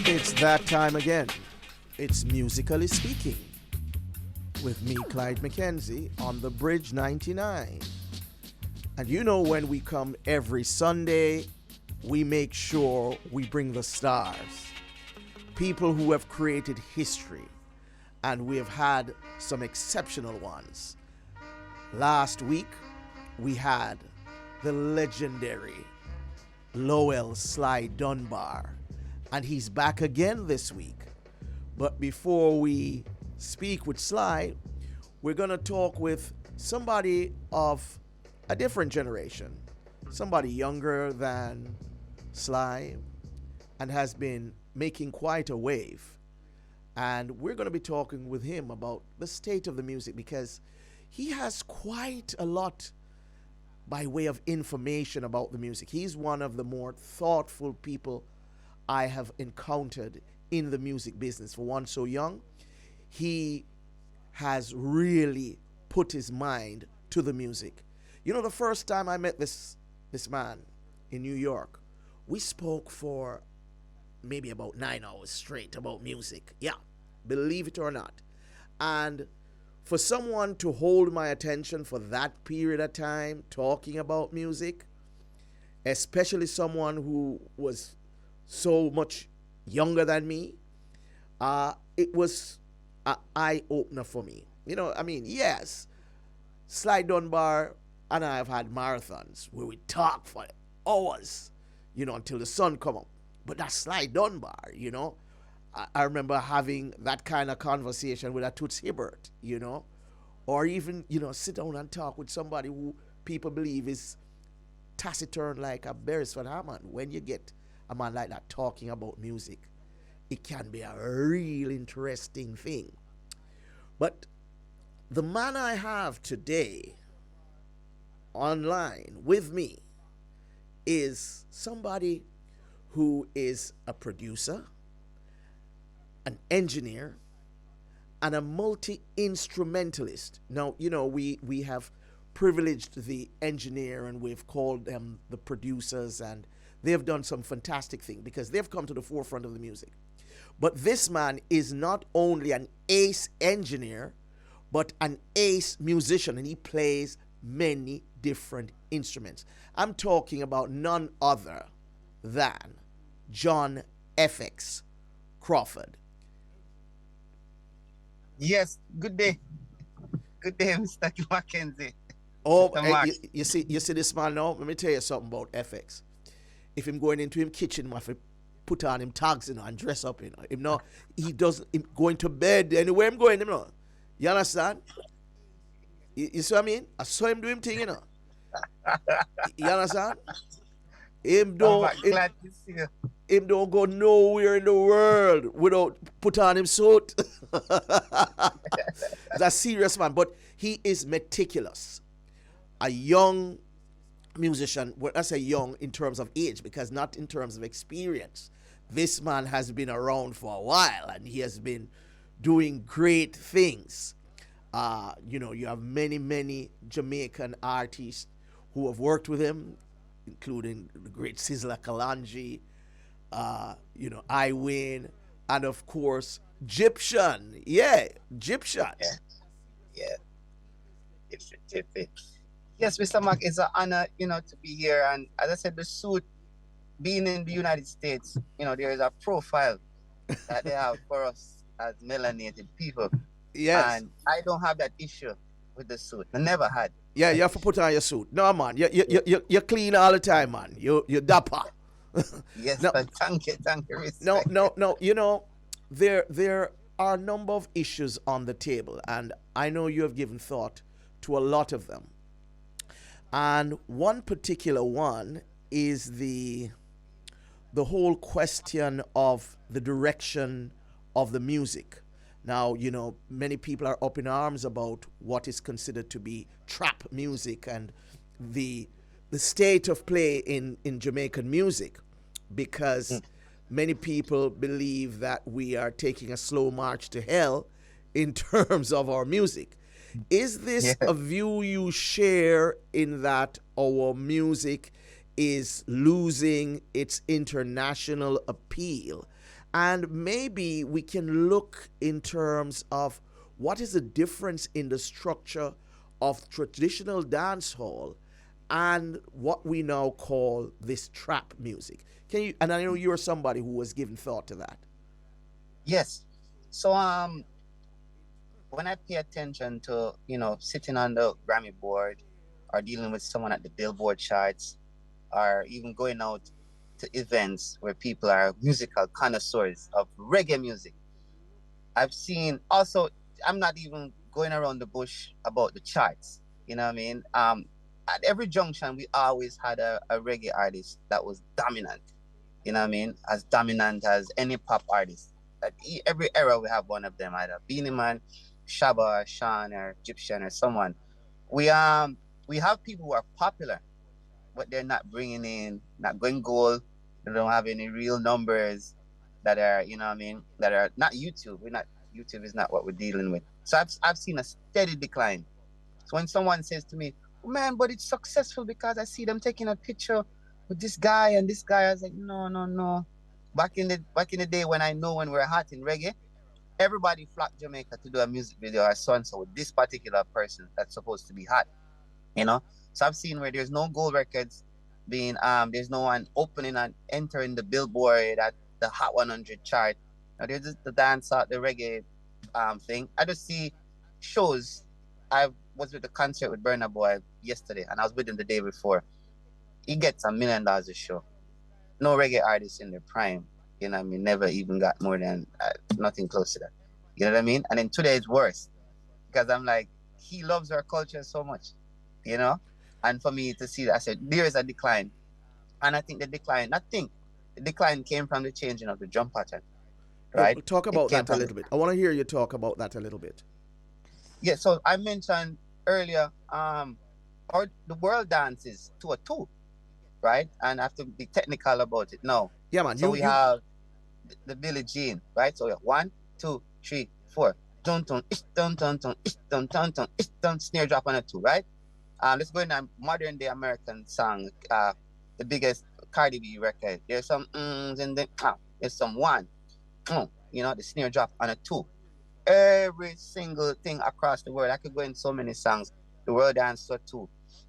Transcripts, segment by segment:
It's that time again. It's Musically Speaking with me, Clyde Mckenzie, on the Bridge 99. And you know, when we come every Sunday, we make sure we bring the stars, people who have created history, and we have had some exceptional ones. Last week, we had the legendary Lowell Sly Dunbar, and he's back again this week. But before we speak with Sly, we're going to talk with somebody of a different generation, somebody younger than Sly, and has been making quite a wave. And we're going to be talking with him about the state of the music, because he has quite a lot by way of information about the music. He's one of the more thoughtful people I have encountered in the music business. For one so young, he has really put his mind to the music. You know, the first time I met this man in New York, we spoke for maybe about 9 hours straight about music. Yeah, believe it or not. And for someone to hold my attention for that period of time talking about music, especially someone who was so much younger than me, it was an eye-opener for me. You know, I mean, yes, Sly Dunbar and I have had marathons where we talk for hours, you know, until the sun come up. But that's Sly Dunbar, you know. I remember having that kind of conversation with a Toots Hibbert, you know, or even, you know, sit down and talk with somebody who people believe is taciturn like a Beresford Hammond. When you get a man like that talking about music, it can be a real interesting thing. But the man I have today online with me is somebody who is a producer, an engineer, and a multi-instrumentalist. Now, you know, we have privileged the engineer and we've called them the producers, and they've done some fantastic thing because they've come to the forefront of the music. But this man is not only an ace engineer, but an ace musician, and he plays many different instruments. I'm talking about none other than JonFX Crawford. Yes, good day. Good day, Mr. Mckenzie. Oh, you see this man now? Let me tell you something about FX. If him going into him kitchen, if he put on him tags, you know, and dress up, you know, him no, he doesn't him going to bed anywhere I'm going, you know. You understand? You see what I mean? I saw him do him thing, you know. You understand? Him don't glad to see you. Him don't go nowhere in the world without put on him suit. He's a serious man, but he is meticulous. A young musician, well, I say young in terms of age, because not in terms of experience. This man has been around for a while and he has been doing great things. You know, you have many Jamaican artists who have worked with him, including the great Sizzla Kalonji, you know, I Win, and of course, Egyptian. Yeah, Egyptian. Yeah. Yes, Mr. Mac, it's an honor, you know, to be here. And as I said, the suit, being in the United States, you know, there is a profile that they have for us as melanated people. Yes. And I don't have that issue with the suit. I never had. Yeah, you have to put on your suit. No, man, you're clean all the time, man. You're dapper. Yes, no, thank you. No, you know, there are a number of issues on the table, and I know you have given thought to a lot of them. And one particular one is the whole question of the direction of the music. Now, you know, many people are up in arms about what is considered to be trap music and the state of play in Jamaican music, because many people believe that we are taking a slow march to hell in terms of our music. Is this a view you share, in that our music is losing its international appeal? And maybe we can look in terms of what is the difference in the structure of traditional dance hall and what we now call this trap music. Can you, and I know you're somebody who was given thought to that. Yes. So when I pay attention to, sitting on the Grammy board or dealing with someone at the Billboard charts or even going out to events where people are musical connoisseurs of reggae music, I've seen also, I'm not even going around the bush about the charts. You know what I mean? At every junction, we always had a reggae artist that was dominant. You know what I mean? As dominant as any pop artist. At every era, we have one of them, either Beanie Man, Shabba, or Sean, or Egyptian, or someone. We have people who are popular, but they're not bringing in, not going gold. They don't have any real numbers that are, that are not YouTube. YouTube is not what we're dealing with. So I've seen a steady decline. So when someone says to me, oh, man, but it's successful because I see them taking a picture with this guy and this guy, I was like, no, no, no. Back in the day when when we're hot in reggae, everybody flocked Jamaica to do a music video or so and so with this particular person that's supposed to be hot. So I've seen where there's no gold records being there's no one opening and entering the Billboard at the Hot 100 chart. Now there's just the dance out, the reggae thing. I just see shows. I was with the concert with Burna Boy yesterday, and I was with him the day before. He gets $1 million a show. No reggae artists in their prime, never even got more than nothing close to that. You know what I mean? And then today it's worse because I'm like, he loves our culture so much, And for me to see that, I said, there is a decline. And I think the decline came from the changing of the drum pattern, right? Talk about that a little bit. I want to hear you talk about that a little bit. Yeah, so I mentioned earlier, or the world dances to a two, right? And I have to be technical about it. No. Yeah, man. So we have the Billie Jean, right? So we have 1, 2, 3, 4. Dun dun ish dun dun dun ish dun dun dun ish dun, snare drop on a 2, right? Let's go in a modern day American song, the biggest Cardi B record. There's some and then there's some 1, the snare drop on a 2. Every single thing across the world. I could go in so many songs. The world dance to a 2.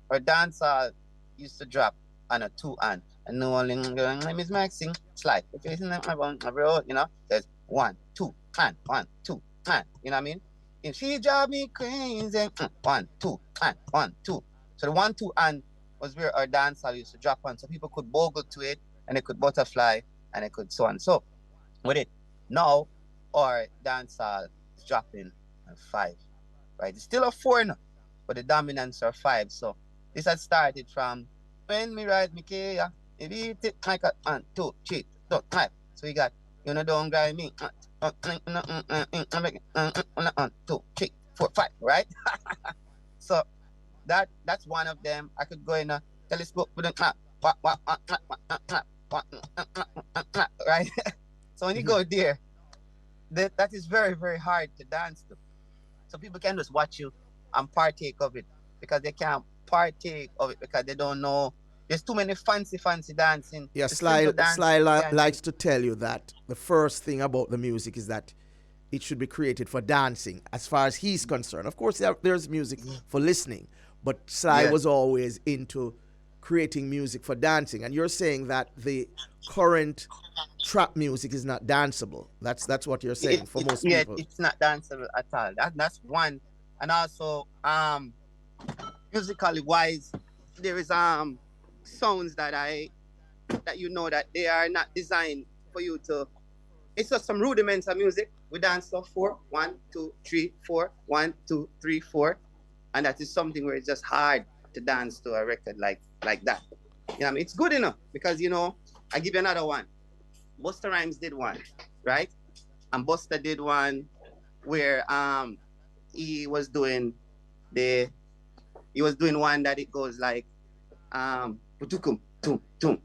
Or dancehall used to drop on a 2 and no only name is Maxing slide. If it's in there's 1, 2, and 1, 2, and you know what I mean? If she drive me crazy, 1, 2, and 1, 2. So the 1, 2 and was where our dancehall used to drop on, so people could bogle to it and they could butterfly and they could so on. So with it now, our dancehall is dropping on 5, right? It's still a 4 now, but the dominance are 5. So this had started from when me ride me Kia, maybe it like a 1, 2, 3, 4, 5. So you got don't grind me 1, 2, 3, 4, 5, right? So that's one of them. I could go in a telescope with a right. So when you go there, that is very, very hard to dance to. So people can just watch you and partake of it because they can't partake of it because they don't know. There's too many fancy dancing. Yeah, Sly likes to tell you that the first thing about the music is that it should be created for dancing as far as he's concerned. Of course, there's music for listening, but Sly was always into creating music for dancing. And you're saying that the current trap music is not danceable. That's what you're saying for most people. Yeah, it's not danceable at all. That's one. And also, musically wise, there is sounds that that they are not designed for you to. It's just some rudiments of music. We dance to 4, 1, 2, 3, 4, 1, 2, 3, 4, and that is something where it's just hard to dance to a record like that. It's good enough because I give you another one. Busta Rhymes did one, right? And Busta did one where he was doing one that it goes like Butukum, tum, tum,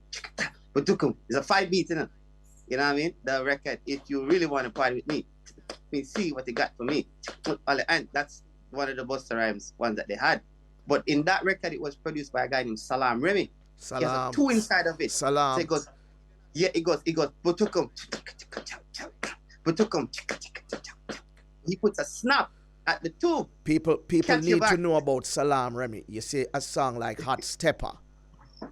Butukum. It's a 5 beat, You know what I mean? The record, if you really want to party with me see what they got for me. And that's one of the Busta Rhymes ones that they had. But in that record, it was produced by a guy named Salam Remy. He has a 2 inside of it. Salam. So it goes, Butukum, but to come, he puts a snap at the two. People Catch you need to back. know about Salam Remy. You see a song like Hot Stepper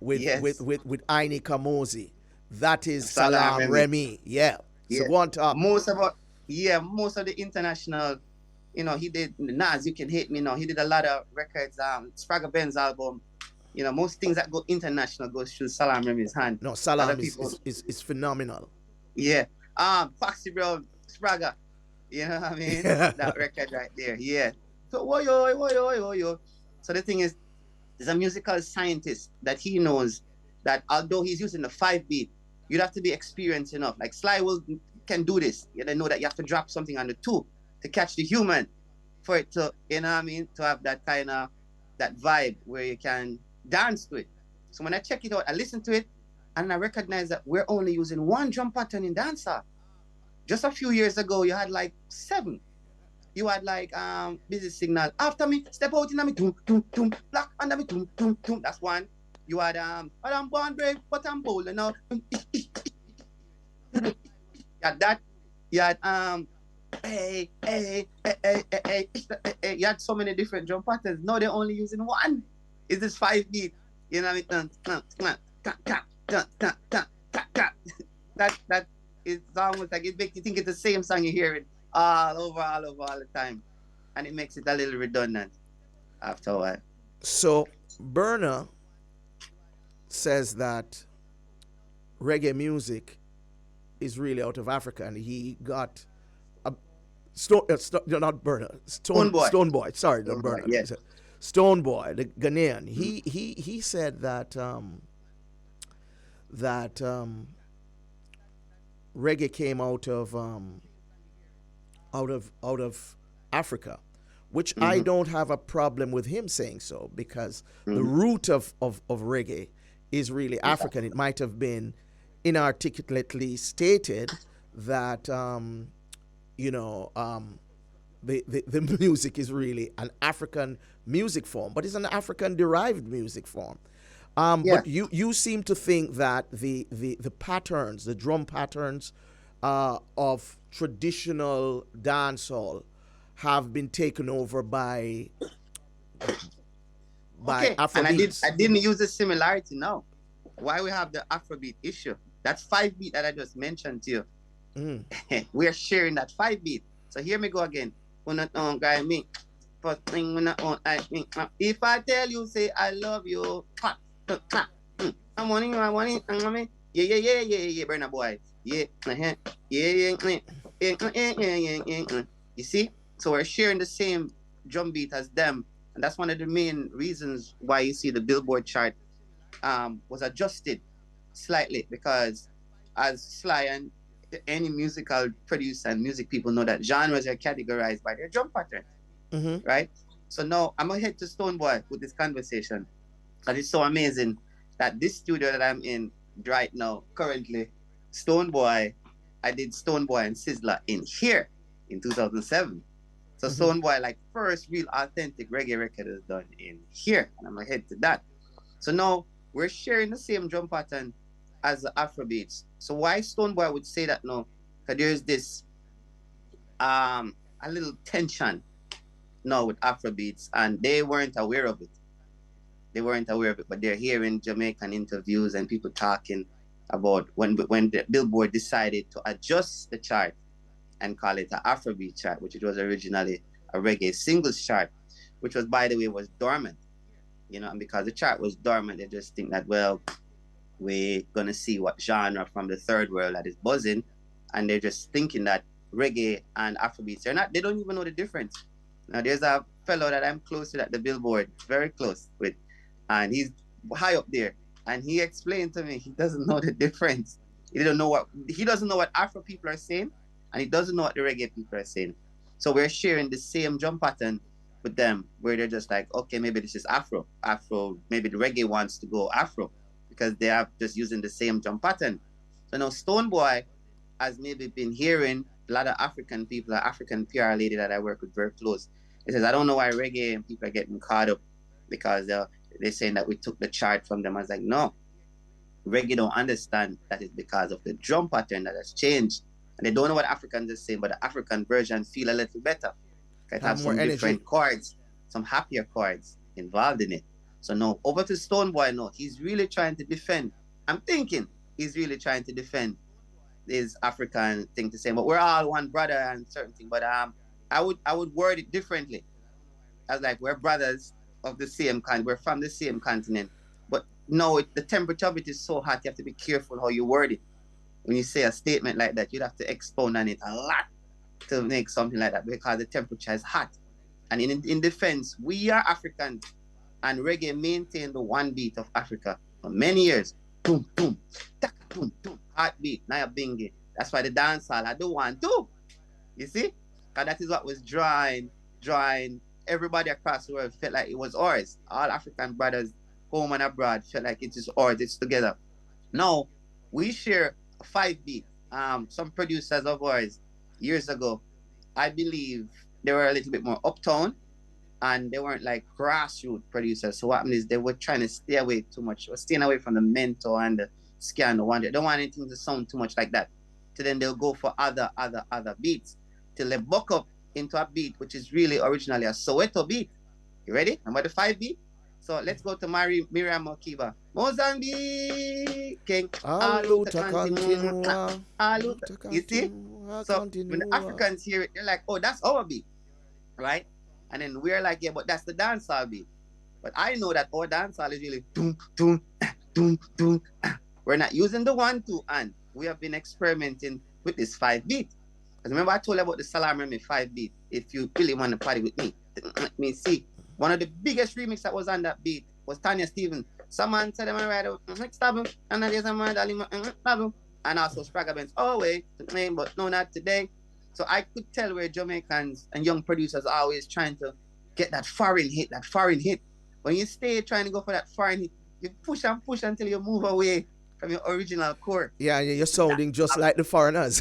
with Yes. Aini Kamosi. That is Salam Salam Remy. Remy. Yeah. So Yeah. go on top. Most of the international, he did Nas, You Can Hate Me now. He did a lot of records, Spragga Benz album. Most things that go international goes through Salam Remy's hand. No, A lot of Salam people, is phenomenal. yeah. Foxy Brown, Spragga. You know what I mean? That record right there. Yeah. So woyo. So the thing is, there's a musical scientist that he knows that although he's using the 5-beat, you'd have to be experienced enough. Like Sly can do this. They know that you have to drop something on the 2 to catch the human for it to, to have that kind of that vibe where you can dance to it. So when I check it out, I listen to it and I recognize that we're only using one drum pattern in dancehall. Just a few years ago, you had like 7. You had like busy signal. After me, step out in me, tum, tum, tum, black under me, tum, tum, tum. That's one. You had I'm born brave, but I'm bold now. You had that. You had hey. You had so many different drum patterns. No, they're only using one. It's this 5-beat. You know what I mean? That is almost like it makes you think it's the same song you're hearing all over all the time. And it makes it a little redundant after a while. So Burner says that reggae music is really out of Africa, and he got a not Burner, Stonebwoy. Sorry, not Burner. Yes. Stonebwoy, the Ghanaian. He said that reggae came out of Africa, which I don't have a problem with him saying so, because the root of reggae is really African. It might have been inarticulately stated that the music is really an African music form, but it's an African derived music form. But you seem to think that the patterns, the drum patterns of traditional dancehall have been taken over by Afrobeats. And I didn't use the similarity now. Why we have the Afrobeat issue? That 5-beat that I just mentioned to you. We're sharing that 5-beat. So here me go again. If I tell you, say I love you, I'm wanting, yeah, Burna Boy, yeah. You see, so we're sharing the same drum beat as them, and that's one of the main reasons why you see the Billboard chart was adjusted slightly, because as Sly and any musical producer and music people know that genres are categorized by their drum patterns, right? So now I'm gonna head to Stonebwoy with this conversation, because it's so amazing that this studio that I'm in right now, currently, Stonebwoy, I did Stonebwoy and Sizzler in here in 2007. So Stonebwoy, like first real authentic reggae record is done in here, and I'm gonna head to that. So now we're sharing the same drum pattern as the Afrobeats. So why Stonebwoy would say that now? Because there's this a little tension now with Afrobeats, and they weren't aware of it. But they're hearing Jamaican interviews and people talking about when the Billboard decided to adjust the chart and call it an Afrobeat chart, which it was originally a reggae singles chart, which was, by the way, was dormant. And because the chart was dormant, they just think that, well, we're gonna see what genre from the third world that is buzzing, and they're just thinking that reggae and Afrobeats they don't even know the difference. Now there's a fellow that I'm close to at the Billboard, very close with, and he's high up there, and he explained to me he doesn't know the difference. He doesn't know what Afro people are saying, and he doesn't know what the reggae people are saying. So we're sharing the same drum pattern with them, where they're just like, okay, maybe this is Afro, maybe the reggae wants to go Afro, because they are just using the same drum pattern. So now Stonebwoy has maybe been hearing a lot of African people, an African PR lady that I work with very close. He says, I don't know why reggae and people are getting caught up, because they're saying that we took the chart from them. I was like, no, reggae don't understand that it's because of the drum pattern that has changed. And they don't know what Africans are saying, but the African version feel a little better. It Have have more some energy. different chords, some happier chords involved in it. So now over to Stonebwoy now. He's really trying to defend. I'm thinking he's really trying to defend his African thing to say, but we're all one brother and certain thing. But I would word it differently. As like we're brothers of the same kind, we're from the same continent. But no, the temperature of it is so hot, you have to be careful how you word it. When you say a statement like that, you'd have to expound on it a lot to make something like that because the temperature is hot. And in defense, we are Africans, and reggae maintained the one beat of Africa for many years. Boom, boom, taka, boom, boom, heartbeat, naya bingy. That's why the dancehall had the one too. You see? Because that is what was drawing everybody across the world felt like it was ours. All African brothers, home and abroad, felt like it is ours, it's together. Now, we share a 5 beat. Some producers of ours years ago, I believe they were a little bit more uptown and they weren't like grassroots producers. So what happened is they were trying to stay away too much, or staying away from the mentor and the scan. They don't want anything to sound too much like that. So then they'll go for other beats till they buck up into a beat which is really originally a Soweto beat. You ready? Number the 5 beat. So let's go to Miriam Makeba. Mozambique, King. Aluta continua. Aluta. You see? So when the Africans hear it, they're like, oh, that's our beat, right? And then we're like, yeah, but that's the dancehall beat. But I know that our dancehall is really doom, doom, doom, doom. We're not using the 1, 2, and we have been experimenting with this 5 beat. Because remember I told you about the Salam 5 beat. If you really want to party with me, let me see. One of the biggest remix that was on that beat was Tanya Stevens. Someone said, I'm right out, and there's a man, and also Spragga Benz. Oh, wait, but no, not today. So I could tell where Jamaicans and young producers are always trying to get that foreign hit. When you stay trying to go for that foreign hit, you push and push until you move away from your original core. Yeah, you're sounding just like the foreigners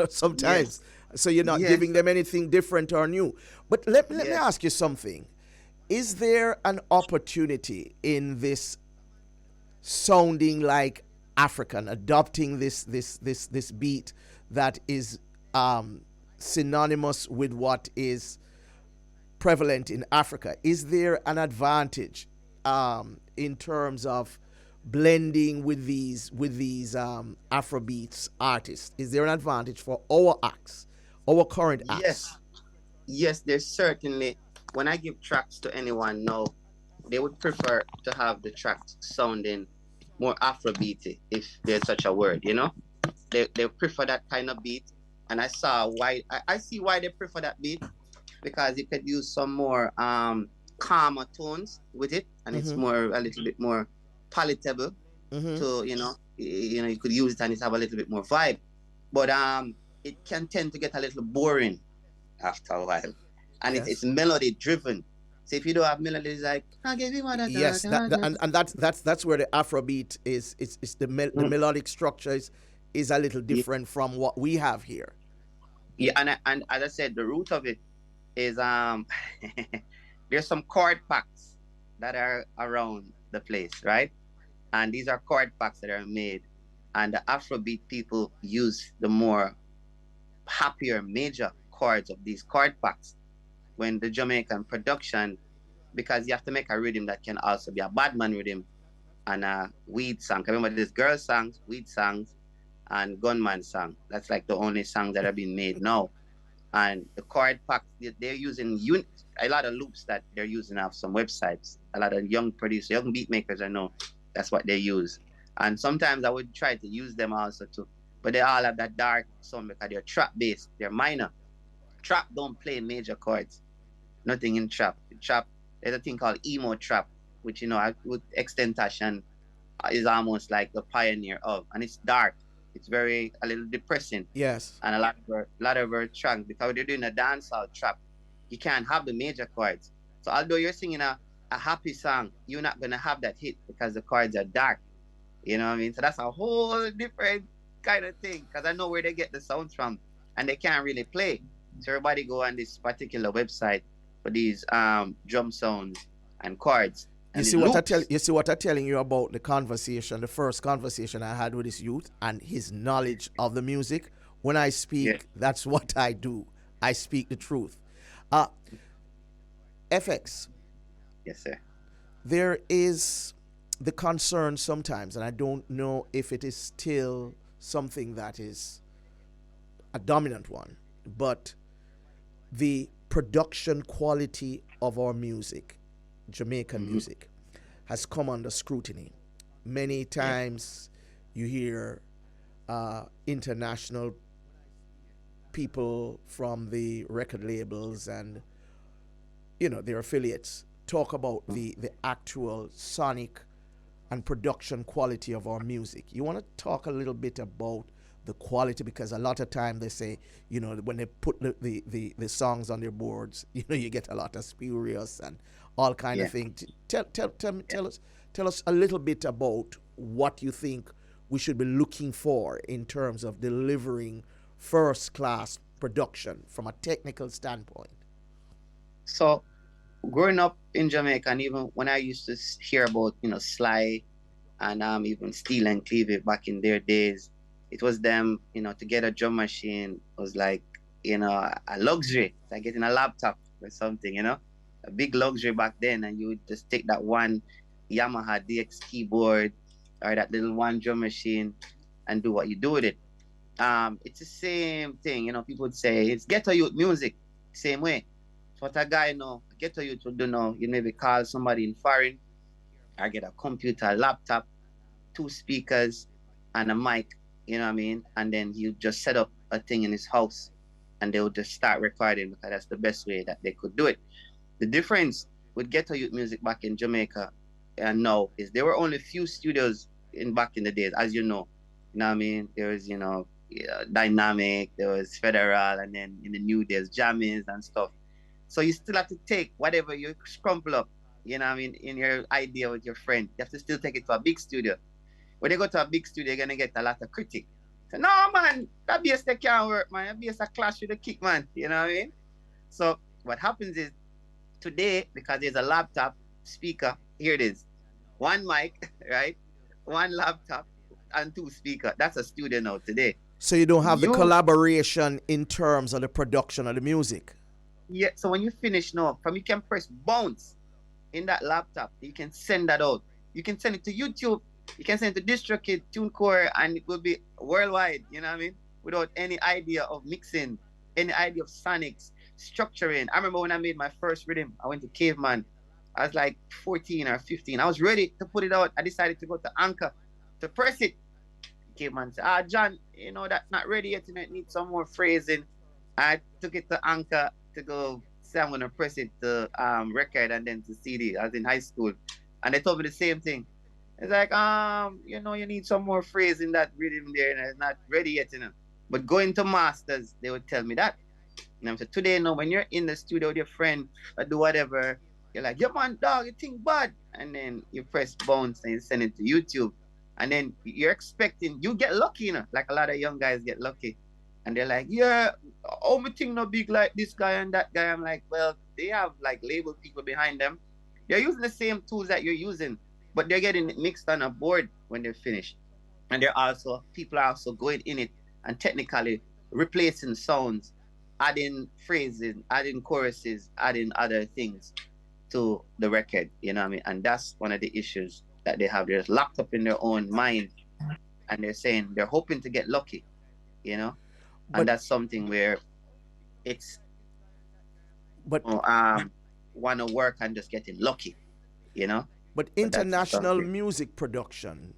sometimes. Yes. So you're not giving them anything different or new. But let me ask you something. Is there an opportunity in this sounding like African, adopting this beat that is synonymous with what is prevalent in Africa? Is there an advantage in terms of blending with these Afrobeats artists? Is there an advantage for our acts, our current acts? Yes, there's certainly. When I give tracks to anyone now, they would prefer to have the tracks sounding more Afrobeaty, if there's such a word, you know? They prefer that kind of beat. And I see why they prefer that beat, because you could use some more calmer tones with it, and it's a little bit more palatable to, you could use it and it have a little bit more vibe. But it can tend to get a little boring after a while. And it's melody driven. So if you don't have melody, it's like, I give you what I yes, and that's where the Afrobeat is. It's the melodic structure is a little different from what we have here. Yeah, and as I said, the root of it is there's some chord packs that are around the place, right? And these are chord packs that are made, and the Afrobeat people use the more happier major chords of these chord packs. When the Jamaican production, because you have to make a rhythm that can also be a badman rhythm and a weed song. Remember, there's girl songs, weed songs, and gunman song. That's like the only songs that are being made now. And the chord packs, they're using a lot of loops that they're using off some websites. A lot of young producers, young beat makers, I know that's what they use. And sometimes I would try to use them also too. But they all have that dark sound because they're trap based, they're minor. Trap don't play major chords. Nothing in trap. Trap, there's a thing called Emo Trap, which, with Extentation is almost like the pioneer of. And it's dark. It's a little depressing. Yes. And a lot of our tracks, because they're doing a dancehall trap, you can't have the major chords. So although you're singing a happy song, you're not going to have that hit because the chords are dark. You know what I mean? So that's a whole different kind of thing, because I know where they get the sounds from and they can't really play. So everybody go on this particular website for these drum sounds and chords. And you see what I'm telling you about the first conversation I had with this youth and his knowledge of the music. When I Yeah. speak, that's what I do. I speak the truth. Uh, FX, Yes, sir. there is the concern sometimes, and I don't know if it is still something that is a dominant one, but the production quality of our music, Jamaican Mm-hmm. music, has come under scrutiny. Many Yeah. times you hear international people from the record labels and their affiliates talk about the actual sonic and production quality of our music. You want to talk a little bit about the quality, because a lot of time they say, when they put the songs on their boards, you get a lot of spurious and all kind of Yeah. things. Tell, Yeah. tell us a little bit about what you think we should be looking for in terms of delivering first class production from a technical standpoint. So growing up in Jamaica, and even when I used to hear about, Sly and even Steel and Cleavage back in their days, it was them, to get a drum machine was like, a luxury, like getting a laptop or something, a big luxury back then. And you would just take that one Yamaha DX keyboard or that little one drum machine and do what you do with it. It's the same thing, people would say it's ghetto youth music, same way. So what a guy know, ghetto youth would do now, you maybe call somebody in foreign or get a computer, a laptop, two speakers and a mic, you know what I mean? And then you just set up a thing in his house and they would just start recording because that's the best way that they could do it. The difference with ghetto youth music back in Jamaica and now is there were only few studios in back in the days, as you know. You know what I mean? There was, yeah, Dynamic, there was Federal, and then in the new there's Jammies and stuff. So you still have to take whatever you scrumple up, you know what I mean, in your idea with your friend. You have to still take it to a big studio. When they go to a big studio, you're gonna get a lot of critic. So no man, that bass they can't work, man. That bass a clash with the kick, man. You know what I mean? So what happens is today, because there's a laptop speaker, here it is. One mic, right? One laptop and two speaker. That's a studio now today. So you don't have the You collaboration in terms of the production of the music. Yeah, so when you finish now, from you can press bounce in that laptop, you can send that out. You can send it to YouTube, you can send it to DistroKid, TuneCore, and it will be worldwide, you know what I mean? Without any idea of mixing, any idea of sonics, structuring. I remember when I made my first rhythm, I went to Caveman. I was like 14 or 15. I was ready to put it out. I decided to go to Anchor to press it. Caveman said, John, that's not ready yet, it needs some more phrasing. I took it to Anchor to go say I'm gonna press it to record and then to CD. I was in high school. And they told me the same thing. It's like, you need some more phrase in that rhythm there, and it's not ready yet. But going to masters, they would tell me that. So today, when you're in the studio with your friend or do whatever, you're like, yeah man, dog, you think bad. And then you press bounce and you send it to YouTube. And then you're expecting, you get lucky, like a lot of young guys get lucky. And they're like, yeah, oh, my thing not big like this guy and that guy. I'm like, well, they have like label people behind them. They're using the same tools that you're using, but they're getting it mixed on a board when they're finished. And people are also going in it and technically replacing sounds, adding phrases, adding choruses, adding other things to the record, you know what I mean? And that's one of the issues that they have. They're just locked up in their own mind and they're saying they're hoping to get lucky, and But that's something where it's but want to work and just getting lucky, you know. but But that's international something. music production,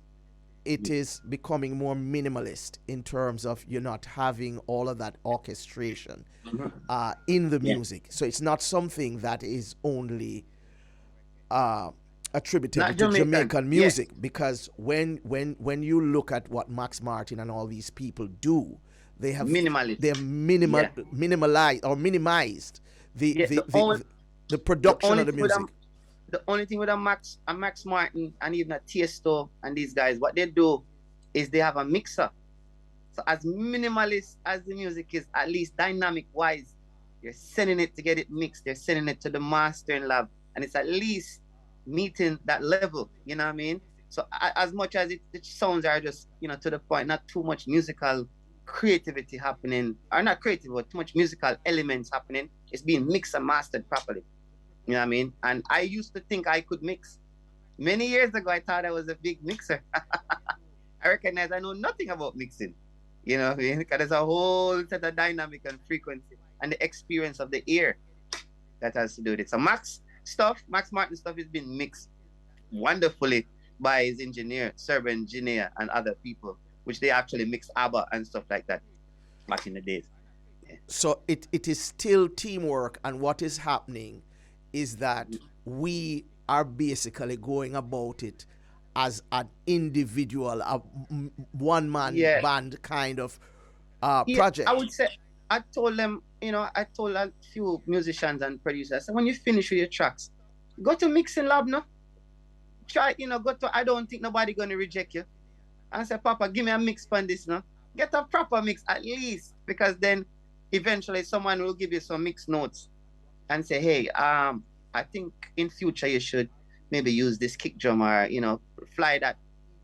it is becoming more minimalist in terms of you're not having all of that orchestration in the Yeah, music. So it's not something that is only uh, attributable not to Jamaican. Jamaican Yeah, music, because when you look at what Max Martin and all these people do, they have minimalist. they're Yeah, minimalized or minimized the yeah. the, the the The production only of the thing with music. the only thing with a Max Martin and even a Tiesto and these guys, what they do is they have a mixer. So as minimalist as the music is, at least dynamic wise, you're sending it to get it mixed. They're sending it to the mastering lab, and it's at least meeting that level. You know what I mean? So as much as the sounds are just to the point, not too much musical creativity happening, or not creative, but too much musical elements happening. It's being mixed and mastered properly. You know what I mean? And I used to think I could mix. Many years ago, I thought I was a big mixer. I recognize I know nothing about mixing. You know what I mean? Because there's a whole set of dynamic and frequency and the experience of the ear that has to do with it. So Max Martin stuff has been mixed wonderfully by his engineer, server engineer, and other people, which they actually mix ABBA and stuff like that back in the days. Yeah. So it is still teamwork, and what is happening is that we are basically going about it as an individual, a one-man band kind of project. I would say, I told a few musicians and producers, I said, when you finish with your tracks, go to mixing lab now. Try, I don't think nobody gonna reject you. And say, Papa, give me a mix on this now. Get a proper mix at least, because then eventually someone will give you some mix notes and say, hey, I think in future you should maybe use this kick drum, or fly that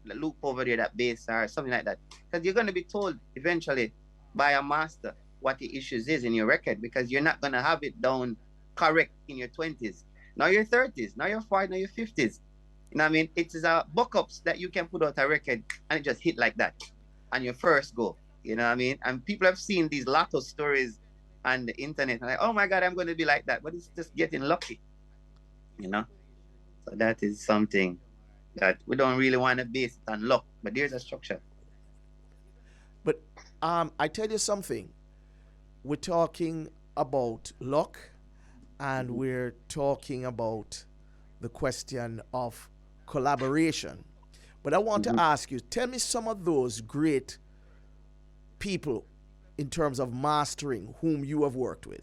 loop over there, that bass, or something like that. Because you're gonna be told eventually by a master what the issues is in your record, because you're not gonna have it down correct in your 20s. Now your 30s, now your 40s, now your 50s. You know what I mean? It is a buck-ups that you can put out a record and it just hit like that on your first go. You know what I mean? And people have seen these lotto stories on the internet and like, oh my God, I'm going to be like that. But it's just getting lucky, So that is something that we don't really want to base it on luck, but there's a structure. But I tell you something. We're talking about luck, and we're talking about the question of collaboration. But I want to ask you, tell me some of those great people in terms of mastering whom you have worked with.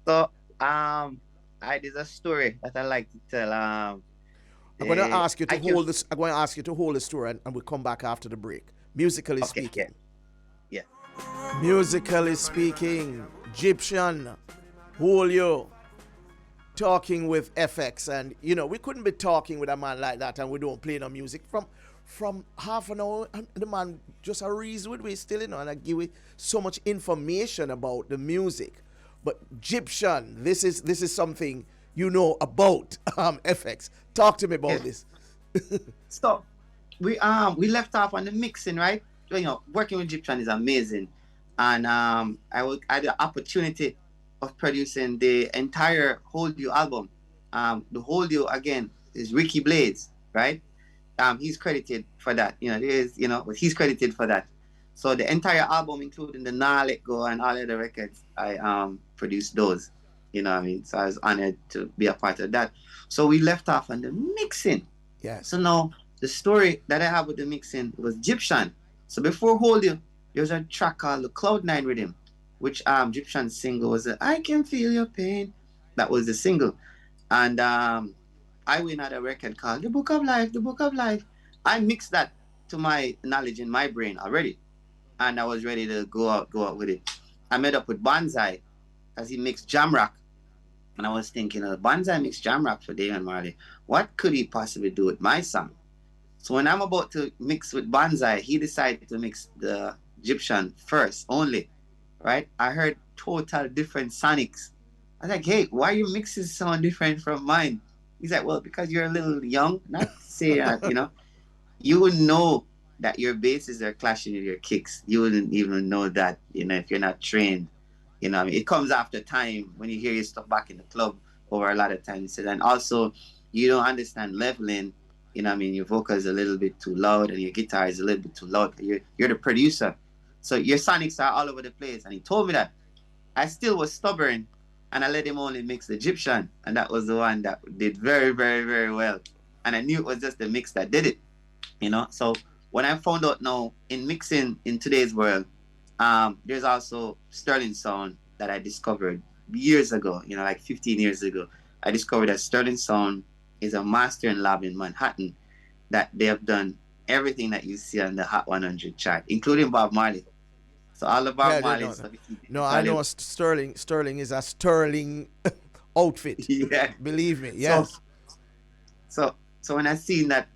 So there's a story that I like to tell. I'm going to ask you to hold this. I'm going to ask you to hold the story, and we'll come back after the break. Musically speaking. Yeah. Musically speaking, Egyptian, Julio, talking with FX, and we couldn't be talking with a man like that and we don't play no music from half an hour, and the man just a reason with we still, and I give you so much information about the music. But Egyptian, this is something about FX. Talk to me about this. So we left off on the mixing, right? Working with Egyptian is amazing, and I had the opportunity of producing the entire Hold You album. The Hold You, again, is Ricky Blades, right? He's credited for that. He's credited for that. So the entire album, including the Nah Let Go and all of the records, I produced those. You know what I mean? So I was honored to be a part of that. So we left off on the mixing. Yeah. So now the story that I have with the mixing was Egyptian. So before Hold You, there was a track called the Cloud9 Rhythm, which Egyptian's single was I Can Feel Your Pain. That was the single. And I went at a record called The Book of Life, The Book of Life. I mixed that to my knowledge in my brain already. And I was ready to go out with it. I met up with Bonsai as he mixed jam rock. And I was thinking, Bonsai mixed jam rock for Damian Marley. What could he possibly do with my song? So when I'm about to mix with Bonsai, he decided to mix the Egyptian first only, right? I heard total different sonics. I was like, hey, why are you mixing sound different from mine? He's like, well, because you're a little young. Not to say that, you would know that your basses are clashing with your kicks. You wouldn't even know that, if you're not trained. It comes after time when you hear your stuff back in the club over a lot of times. And also, you don't understand leveling. Your vocal is a little bit too loud and your guitar is a little bit too loud. You're the producer. So your sonics are all over the place. And he told me that. I still was stubborn, and I let him only mix the Egyptian. And that was the one that did very, very, very well. And I knew it was just the mix that did it. So when I found out now in mixing in today's world, there's also Sterling Sound that I discovered years ago, like 15 years ago. I discovered that Sterling Sound is a mastering lab in Manhattan that they have done everything that you see on the Hot 100 chart, including Bob Marley. So all of Bob Marley stuff. No, I know Sterling. Sterling is a sterling outfit. Yeah. Believe me. Yes. So when I seen that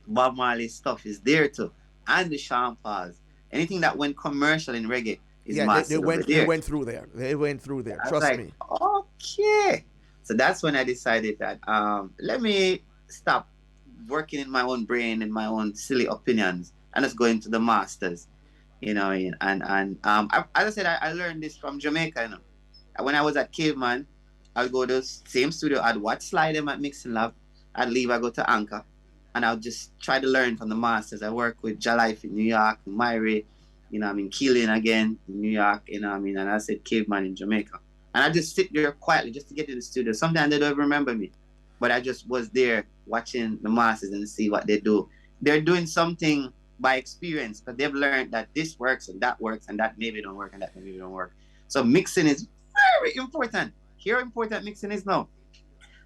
Bob Marley stuff is there too, and the Sean Paul's, Anything that went commercial in reggae is Yeah, they mastered over went they there. went through there. They went through there. I was Trust like, me. okay. So that's when I decided that let me stop working in my own brain and my own silly opinions and just go into the masters. You know, as I said, I learned this from Jamaica. You know, when I was at Caveman, I'd go to the same studio. I'd watch Slide them at Mixing Lab. I'd leave. I go to Anchor, and I'll just try to learn from the masters. I work with Jalife in New York, Myrie, you know, Keelan again in New York, you know, and I said Caveman in Jamaica. And I just sit there quietly just to get in the studio. Sometimes they don't even remember me, but I just was there watching the masters and see what they do. They're doing something by experience because they've learned that this works and that maybe don't work and that maybe don't work. So mixing is very important. Here, important mixing is now.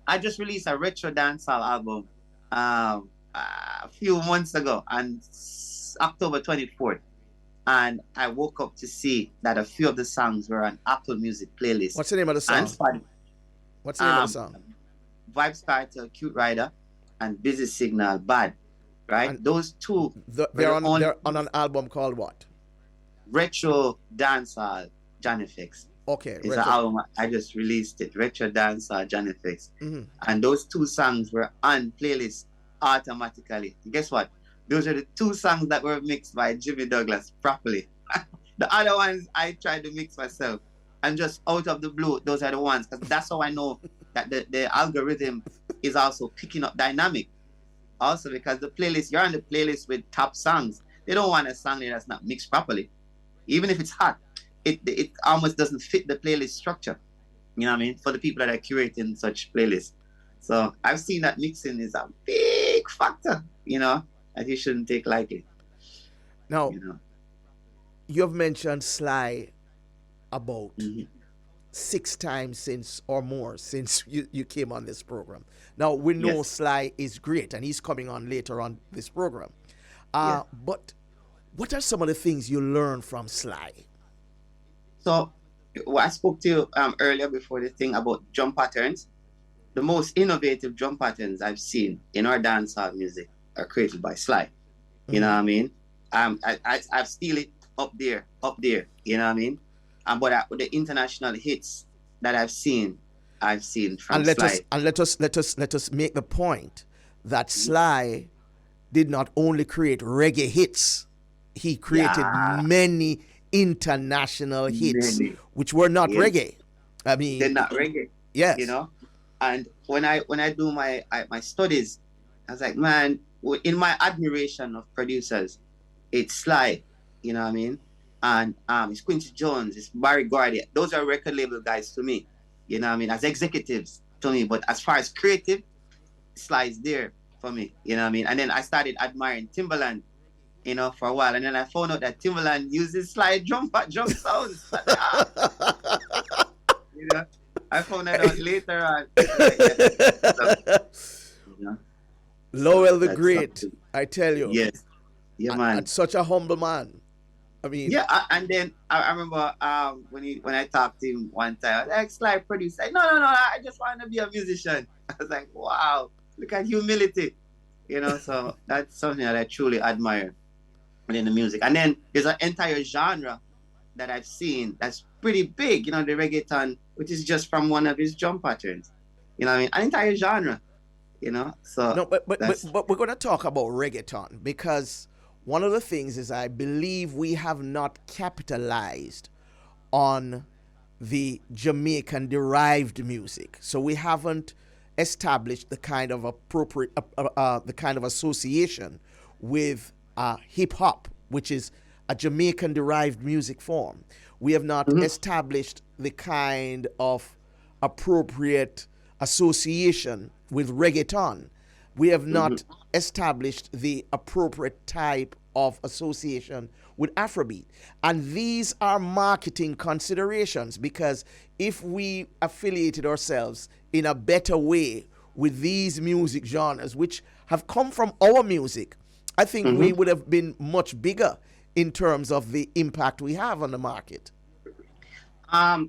I just released a retro dancehall album a few months ago on October 24th. And I woke up to see that a few of the songs were on Apple Music playlist. What's the name of the song? What's the name of the song? Vibes Cartel, Cute Rider, and Busy Signal, Bad. Right? And those two. They're on an album called what? Retro Dancehall, JonFX. Okay. It's an album. I just released it. Retro Dancehall, JonFX. Mm-hmm. And those two songs were on playlist automatically. And guess what? Those are the two songs that were mixed by Jimmy Douglas properly. The other ones I tried to mix myself. And just out of the blue, those are the ones. Because that's how I know that the algorithm is also picking up dynamic. Also because the playlist, you're on the playlist with top songs. They don't want a song that's not mixed properly. Even if it's hot, it almost doesn't fit the playlist structure. You know what I mean? For the people that are curating such playlists. So I've seen that mixing is a big factor, you know, that you shouldn't take lightly. Now, you've mentioned Sly about 6 times since you came on this program. Now, we know Sly is great and he's coming on later on this program. But what are some of the things you learned from Sly? So, I spoke to you earlier before the thing about drum patterns. The most innovative drum patterns I've seen in our dancehall music are created by Sly. You know what I mean? I've steal it up there. You know what I mean? But the international hits that I've seen from Sly. Let us make the point that Sly did not only create reggae hits, he created many international hits, which were not reggae. I mean, they're not reggae. Yes. You know? And when I do my studies, I was like, man, in my admiration of producers, it's Sly, you know what I mean? And it's Quincy Jones, it's Barry Gordy. Those are record label guys to me, you know what I mean? As executives to me, but as far as creative, Sly is there for me, you know what I mean? And then I started admiring Timbaland, you know, for a while, and then I found out that Timbaland uses Sly drum sounds. You know, I found that out later on. You know? Lowell the Great, something. I tell you. Yes. Yeah, man. And such a humble man. I mean. Yeah, and then I remember when I talked to him one time, I was like, Sly producer. No, I just want to be a musician. I was like, wow, look at humility. You know, so that's something that I truly admire in the music. And then there's an entire genre that I've seen that's pretty big, you know, the reggaeton, which is just from one of his drum patterns. You know what I mean? An entire genre, you know? So no, but we're going to talk about reggaeton because one of the things is I believe we have not capitalized on the Jamaican derived music. So we haven't established the kind of appropriate, the kind of association with hip hop, which is a Jamaican derived music form. We have not established the kind of appropriate association with reggaeton. We have not established the appropriate type of association with Afrobeat. And these are marketing considerations because if we affiliated ourselves in a better way with these music genres, which have come from our music, I think we would have been much bigger in terms of the impact we have on the market. A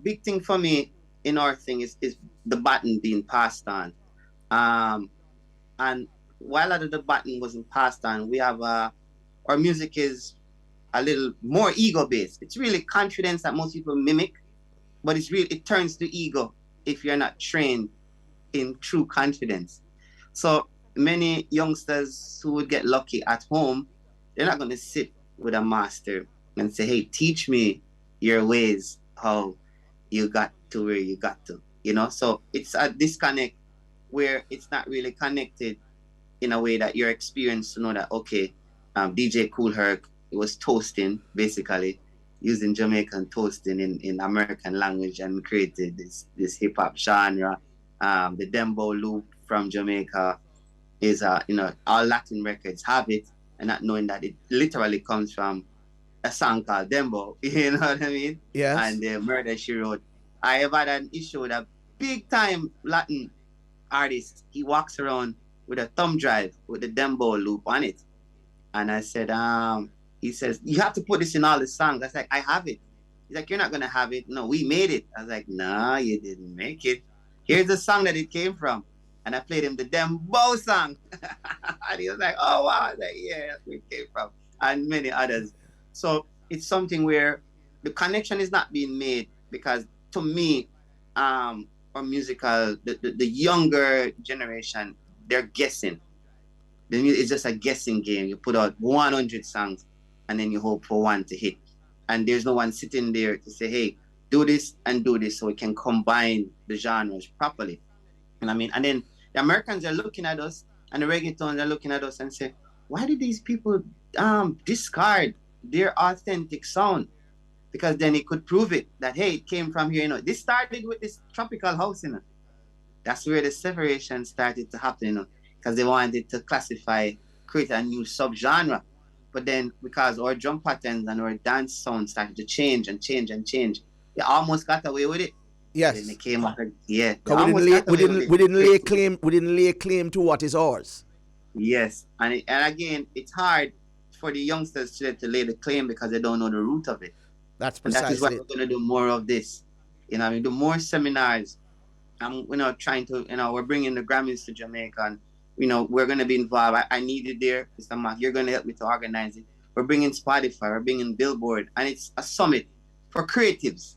big thing for me in our thing is the baton being passed on. And while the baton wasn't passed on, we have a our music is a little more ego based. It's really confidence that most people mimic, but it turns to ego if you're not trained in true confidence. So many youngsters who would get lucky at home, they're not going to sit with a master and say, hey, teach me your ways, how you got to where you got to, So it's a disconnect where it's not really connected in a way that you're experienced to know that, okay, DJ Kool Herc, it was toasting, basically, using Jamaican toasting in American language and created this hip hop genre. The dembo loop from Jamaica is, all Latin records have it, and not knowing that it literally comes from a song called Dembo, you know what I mean? Yes. And the murder she wrote. I have had an issue with a big time Latin artist. He walks around with a thumb drive with the Dembo loop on it. And I said, he says, you have to put this in all the songs. I was like, I have it. He's like, you're not going to have it. No, we made it. I was like, nah, you didn't make it. Here's the song that it came from. And I played him the Dembo song. And he was like, oh, wow. I was like, yeah, that's where it came from. And many others. So it's something where the connection is not being made because to me, our musical, the younger generation, they're guessing. The music is just a guessing game. You put out 100 songs and then you hope for one to hit. And there's no one sitting there to say, hey, do this and do this so we can combine the genres properly. And and then the Americans are looking at us and the reggaetons are looking at us and say, why did these people discard their authentic sound? Because then it could prove it that, hey, it came from here. This started with this tropical house, That's where the separation started to happen, because they wanted to create a new subgenre. But then because our drum patterns and our dance sound started to change and change and change, they almost got away with it. Yes. And they came up, yeah. We didn't lay claim to what is ours. Yes, and again, it's hard for the youngsters to lay the claim because they don't know the root of it. That's precisely. And that is why we're going to do more of this. Do more seminars. I'm, trying to, we're bringing the Grammys to Jamaica, and we're going to be involved. I need it there, Mr. Mark. You're going to help me to organize it. We're bringing Spotify. We're bringing Billboard, and it's a summit for creatives,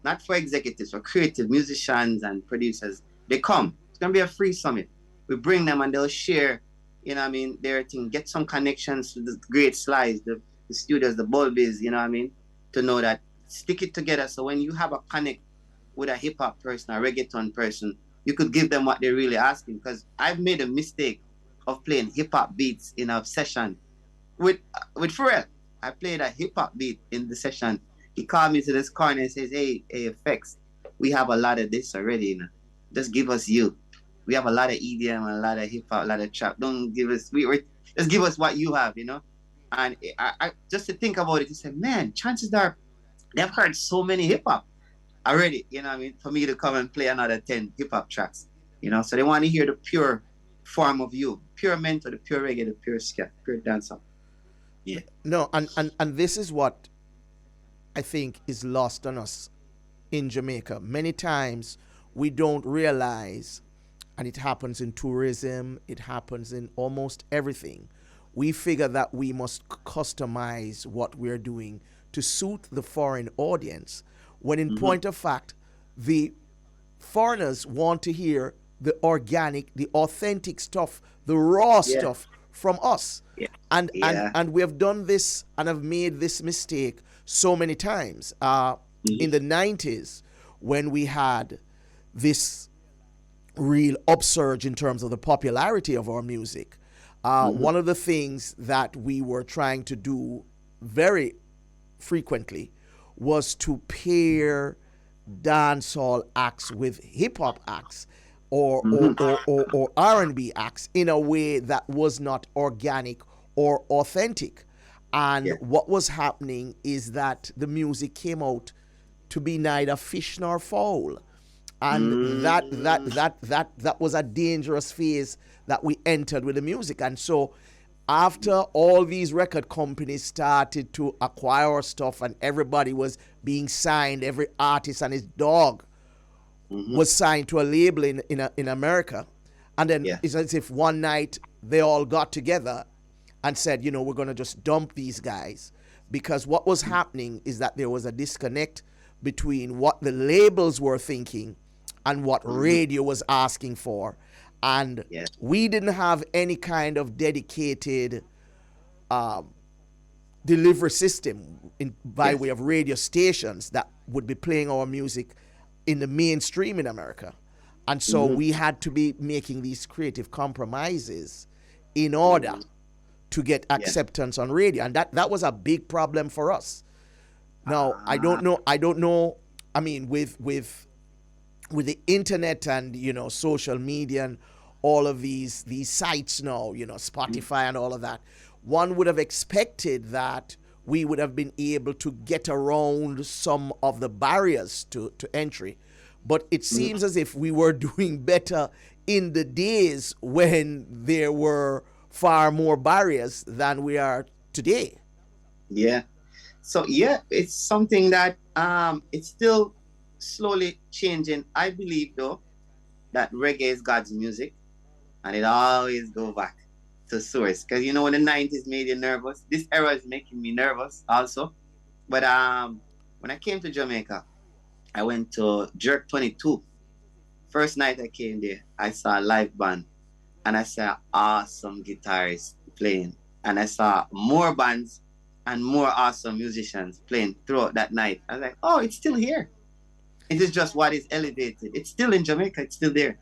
not for executives, for creative musicians and producers. They come. It's going to be a free summit. We bring them and they'll share, their thing. Get some connections to the great slides, the studios, the Bulbies, to know that stick it together. So when you have a connect with a hip hop person, a reggaeton person, you could give them what they're really asking. Because I've made a mistake of playing hip hop beats in a session with Pharrell. I played a hip hop beat in the session. He called me to this corner and says, hey, FX, we have a lot of this already. Just give us you. We have a lot of EDM, a lot of hip hop, a lot of trap. Don't give us, just give us what you have, And I just to think about it, he said, man, chances are they've heard so many hip hop already, for me to come and play another 10 hip hop tracks, So they want to hear the pure form of you, pure mental, the pure reggae, the pure ska, pure dancehall. Yeah. No, and this is what I think is lost on us in Jamaica. Many times we don't realize, and it happens in tourism, it happens in almost everything. We figure that we must customize what we're doing to suit the foreign audience, when in point of fact, the foreigners want to hear the organic, the authentic stuff, the raw stuff from us. Yeah. And we have done this and have made this mistake so many times. In the 90s, when we had this real upsurge in terms of the popularity of our music, one of the things that we were trying to do very frequently was to pair dancehall acts with hip-hop acts or R&B acts in a way that was not organic or authentic. And what was happening is that the music came out to be neither fish nor fowl. And that was a dangerous phase that we entered with the music. And so after all these record companies started to acquire our stuff and everybody was being signed, every artist and his dog was signed to a label in America. And then it's as if one night they all got together and said, we're going to just dump these guys, because what was happening is that there was a disconnect between what the labels were thinking and what radio was asking for. And Yes. we didn't have any kind of dedicated delivery system by Yes. way of radio stations that would be playing our music in the mainstream in America. And so we had to be making these creative compromises in order to get acceptance on radio. And that was a big problem for us. Now, I don't know. I mean, with the internet and, social media and all of these sites now, Spotify and all of that, one would have expected that we would have been able to get around some of the barriers to entry. But it seems as if we were doing better in the days when there were far more barriers than we are today. Yeah. So yeah, it's something that it's still slowly changing. I believe though that reggae is God's music, and it always go back to source. Because when the 90s made you nervous, this era is making me nervous also. But when I came to Jamaica, I went to Jerk 22. First night I came there, I saw a live band, and I saw awesome guitarists playing, and I saw more bands and more awesome musicians playing throughout that night. I was like, oh, it's still here. It is just what is elevated. It's still in Jamaica. It's still there.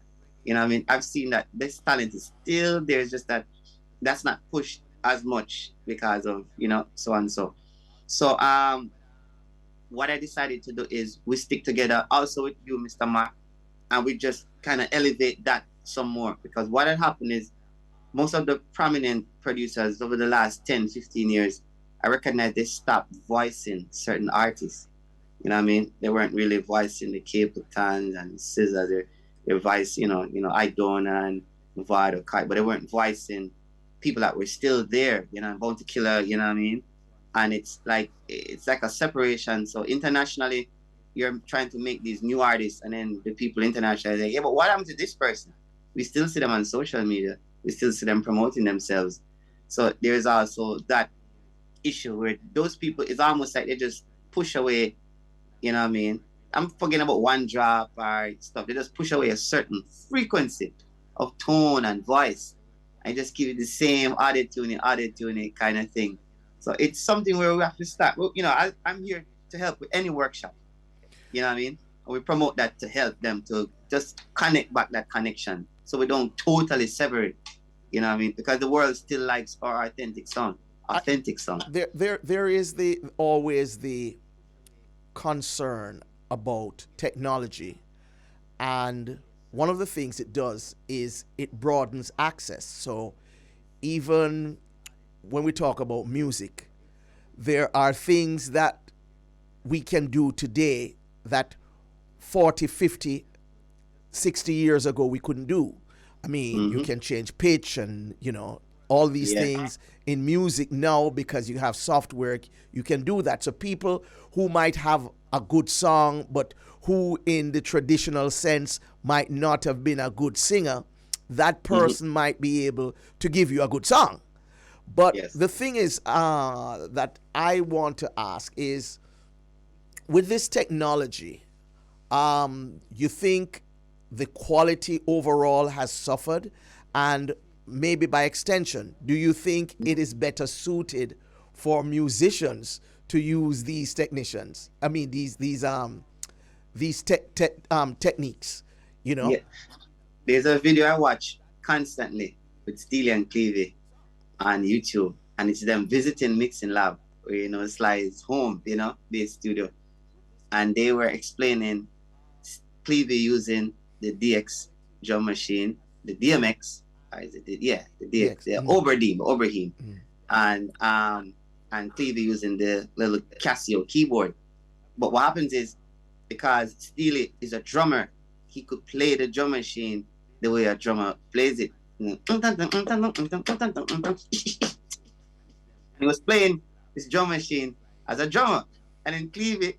I've seen that this talent is still there. It's just that that's not pushed as much because of, so and so. So what I decided to do is we stick together also with you, Mr. Mark, and we just kind of elevate that some more. Because what had happened is most of the prominent producers over the last 10, 15 years, I recognize they stopped voicing certain artists. They weren't really voicing the Capletons and SZA. They voiced, Idona and Vado, Clyde, but they weren't voicing people that were still there, Bounty Killer, And it's like a separation. So internationally, you're trying to make these new artists, and then the people internationally say, yeah, but what happened to this person? We still see them on social media. We still see them promoting themselves. So there's also that issue where those people, it's almost like they just push away, I'm forgetting about one drop or stuff. They just push away a certain frequency of tone and voice and just give it the same auto-tuning kind of thing. So it's something where we have to start. Well, I'm here to help with any workshop. And we promote that to help them to just connect back that connection so we don't totally sever it. Because the world still likes our authentic sound. There is always the concern about technology, and one of the things it does is it broadens access. So even when we talk about music, there are things that we can do today that 40, 50, 60 years ago we couldn't do. I mean, you can change pitch and, all these things in music now because you have software, you can do that. So people who might have a good song, but who in the traditional sense might not have been a good singer, that person might be able to give you a good song. But the thing is that I want to ask is, with this technology, you think the quality overall has suffered? And maybe by extension, do you think it is better suited for musicians to use these techniques? Yeah. There's a video I watch constantly with Steely and Clevie on YouTube, and it's them visiting mixing lab where Sly's home, their studio, and they were explaining Clevie using the DX drum machine, the DMX, the DX, the Oberheim, and Clevie using the little Casio keyboard. But what happens is, because Steely is a drummer, he could play the drum machine the way a drummer plays it. And he was playing this drum machine as a drummer, and then Clevie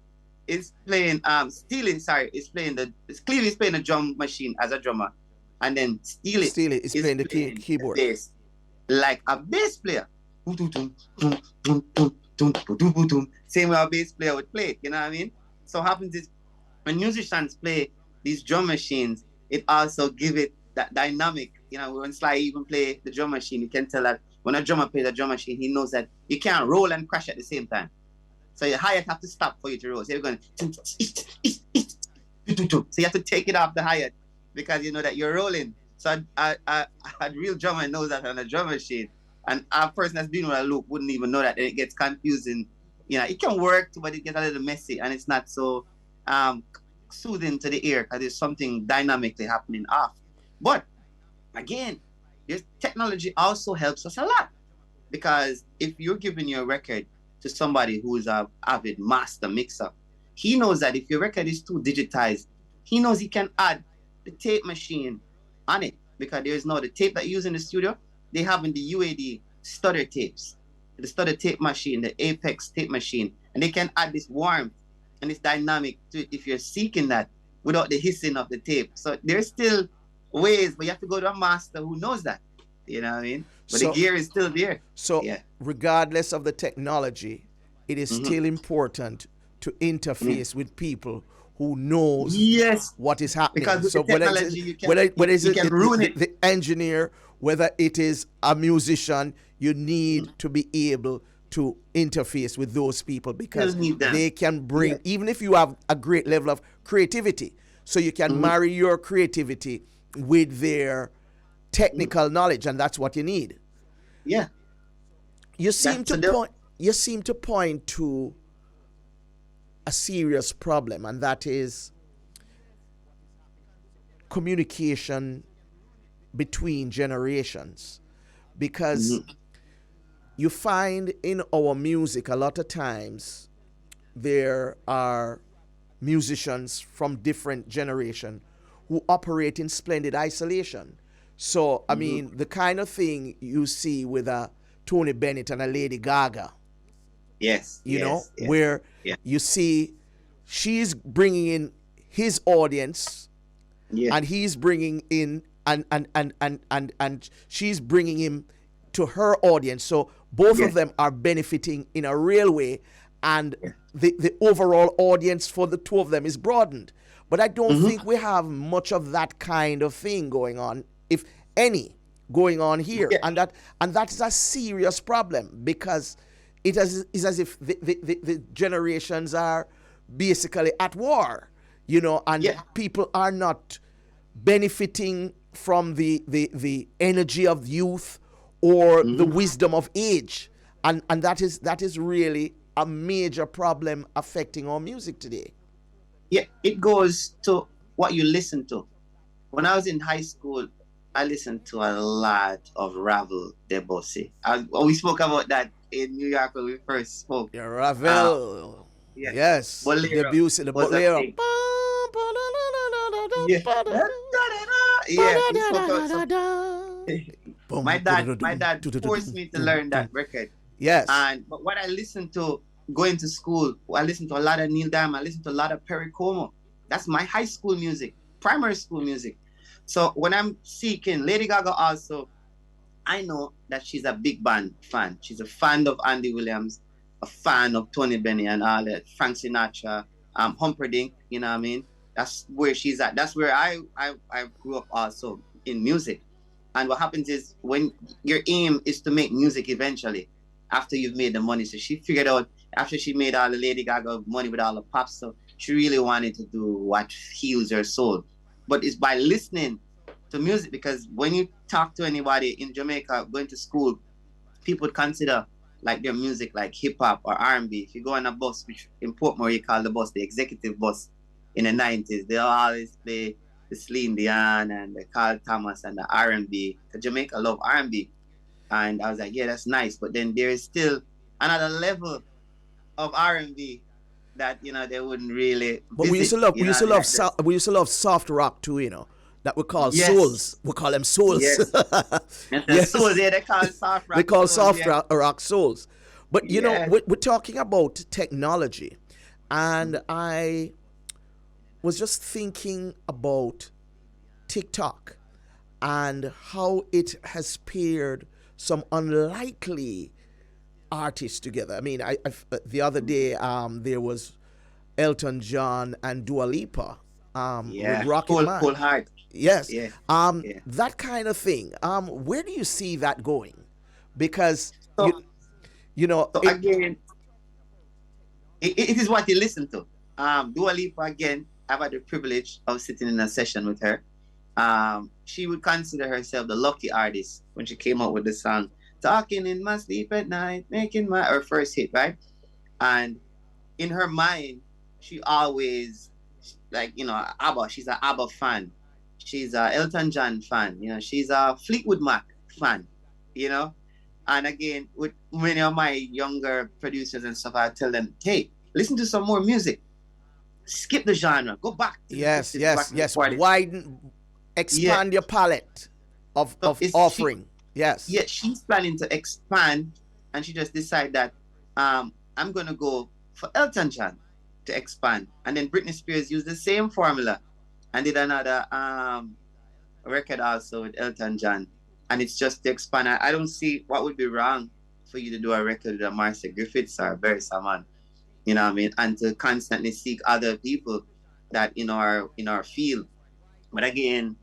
is playing Clevie is playing the drum machine as a drummer, and then Steely is playing the keyboard the bass like a bass player. Same way a bass player would play, you know what I mean? So what happens is when musicians play these drum machines, it also give it that dynamic. You know, when Sly even play the drum machine, you can tell that when a drummer plays the drum machine, he knows that you can't roll and crash at the same time. So your hi-hat have to stop for you to roll. So you're going so you have to take it off the hi-hat because you know that you're rolling. So a real drummer knows that on a drum machine. And a person that's doing with a loop wouldn't even know that. And it gets confusing. You know, it can work, but it gets a little messy and it's not so soothing to the ear because there's something dynamically happening off. But again, your technology also helps us a lot because if you're giving your record to somebody who is an avid master mixer, he knows that if your record is too digitized, he knows he can add the tape machine on it because there's no the tape that you use in the studio. They have in the UAD stutter tapes, the stutter tape machine, the Apex tape machine, and they can add this warmth and this dynamic to it if you're seeking that without the hissing of the tape. So there's still ways, but you have to go to a master who knows that. You know what I mean? But the gear is still there. So regardless of the technology, it is still important to interface with people who knows what is happening. Because so whether it's the engineer, whether it is a musician, you need to be able to interface with those people because they can bring, even if you have a great level of creativity, so you can marry your creativity with their technical knowledge, and that's what you need. Yeah. You seem to point to a serious problem, and that is communication between generations, because you find in our music a lot of times there are musicians from different generation who operate in splendid isolation. So I mean, the kind of thing you see with a Tony Bennett and a Lady Gaga, you know, where you see she's bringing in his audience, and he's bringing in and she's bringing him to her audience. So both of them are benefiting in a real way, and the overall audience for the two of them is broadened. But I don't think we have much of that kind of thing going on, if any, going on here. And that is a serious problem, because it is as if the generations are basically at war, you know, and people are not benefiting from the energy of youth or the wisdom of age, and that is really a major problem affecting our music today. Yeah, it goes to what you listen to. When I was in high school, I listened to a lot of Ravel Debussy. We spoke about that in New York when we first spoke. Yeah, Ravel. Yes. Bolero. Debussy, the Bolero. My dad forced me to learn that record. Yes. But what I listened to going to school, I listened to a lot of Neil Diamond, I listened to a lot of Perry Como. That's my high school music, primary school music. So when I'm seeking Lady Gaga also, I know that she's a big band fan. She's a fan of Andy Williams, a fan of Tony Bennett and all that, Frank Sinatra, Humperdinck, you know what I mean? That's where she's at. That's where I grew up also in music. And what happens is when your aim is to make music eventually, after you've made the money. So she figured out after she made all the Lady Gaga money with all the pop stuff, she really wanted to do what heals her soul. But it's by listening to music, because when you talk to anybody in Jamaica going to school, people would consider like their music like hip hop or R&B. If you go on a bus, which in Portmore you call the bus the executive bus in the 90s, they'll always play the Celine Dion and the Carl Thomas and the R&B. Jamaica love R&B. And I was like, yeah, that's nice. But then there is still another level of R&B that, you know, they wouldn't really But we used to love soft rock too, you know, that we call souls. We call them souls. Yes. Souls, they call soft rock. They call soft rock souls. But, you know, we're talking about technology. And I was just thinking about TikTok and how it has spared some unlikely artists together. I mean, the other day there was Elton John and Dua Lipa with Yeah. Rocket Man. Cold heart. Yes. Yeah. Yeah. That kind of thing. Where do you see that going? Because So, you know so it, again, it is what you listen to. Dua Lipa, again, I've had the privilege of sitting in a session with her. She would consider herself the lucky artist when she came out with the song "Talking in My Sleep at Night," making her first hit, right? And in her mind, she always ABBA. She's an ABBA fan. She's a Elton John fan. She's a Fleetwood Mac fan. You know, and again, with many of my younger producers and stuff, I tell them, hey, listen to some more music. Skip the genre. Go back to yes, the 50s, yes, back to the yes. 40s. Widen, expand your palette of offering. Yes. Yeah, she's planning to expand, and she just decided that I'm gonna go for Elton John to expand, and then Britney Spears used the same formula and did another record also with Elton John, and it's just to expand. I don't see what would be wrong for you to do a record with Marcia Griffiths or Barry Salmon, you know what I mean, and to constantly seek other people that are in our field. But again,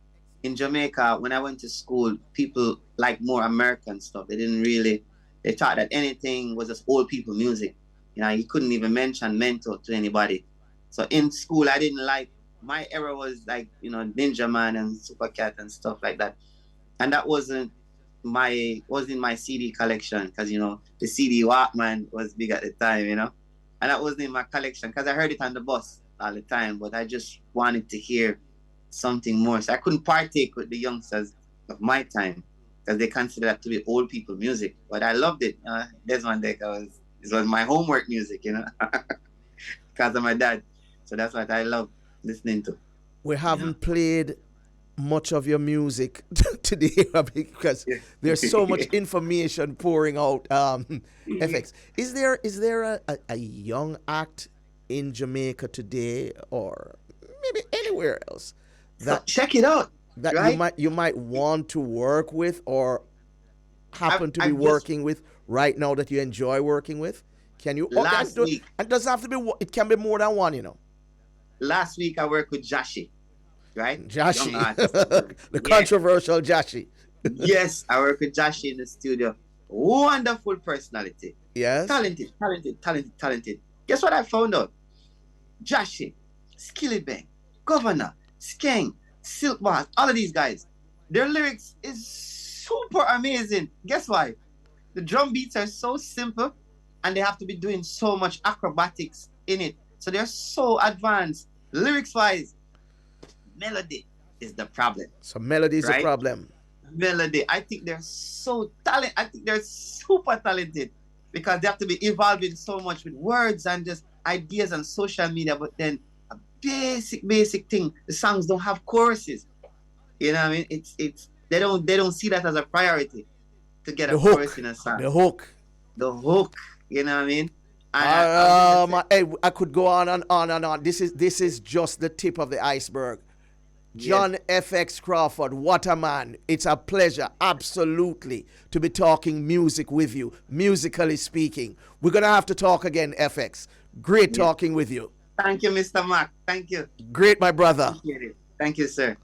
in Jamaica, when I went to school, people like more American stuff. They thought that anything was just old people music. You couldn't even mention mentor to anybody. So in school, I didn't like, my era was like, Ninja Man and Supercat and stuff like that. And that wasn't in my CD collection, because, the CD Walkman was big at the time, and that wasn't in my collection because I heard it on the bus all the time, but I just wanted to hear something more. So I couldn't partake with the youngsters of my time because they consider that to be old people music. But I loved it. Desmond Deck, it was my homework music, because of my dad. So that's what I love listening to. We haven't played much of your music today because there's so much information pouring out. FX, is there a young act in Jamaica today, or maybe anywhere else, that check it out, that right? you might want to work with or happen to be working with right now that you enjoy working with? Can you? Last week, and it doesn't have to be. It can be more than one, Last week I worked with Jashi, right? Jashi, the controversial Jashi. Yes, I work with Jashi in the studio. Wonderful personality. Yes. Talented. Guess what I found out? Jashi, Skilly Bang, Governor, Skeng, Silk Boss, all of these guys, their lyrics is super amazing. Guess why? The drum beats are so simple and they have to be doing so much acrobatics in it. So they're so advanced. Lyrics-wise, melody is the problem. So melody is right? a problem. Melody. I think they're so talented. I think they're super talented because they have to be evolving so much with words and just ideas on social media. But then a basic thing, the songs don't have choruses. You know what I mean? It's they don't see that as a priority to get a chorus in a song. The hook. You know what I mean? I could go on and on and on. This is just the tip of the iceberg. JonFX Crawford, what a man. It's a pleasure, absolutely, to be talking music with you, musically speaking. We're going to have to talk again, FX. Great talking with you. Thank you, Mr. Mac. Thank you. Great, my brother. Appreciate it. Thank you, sir.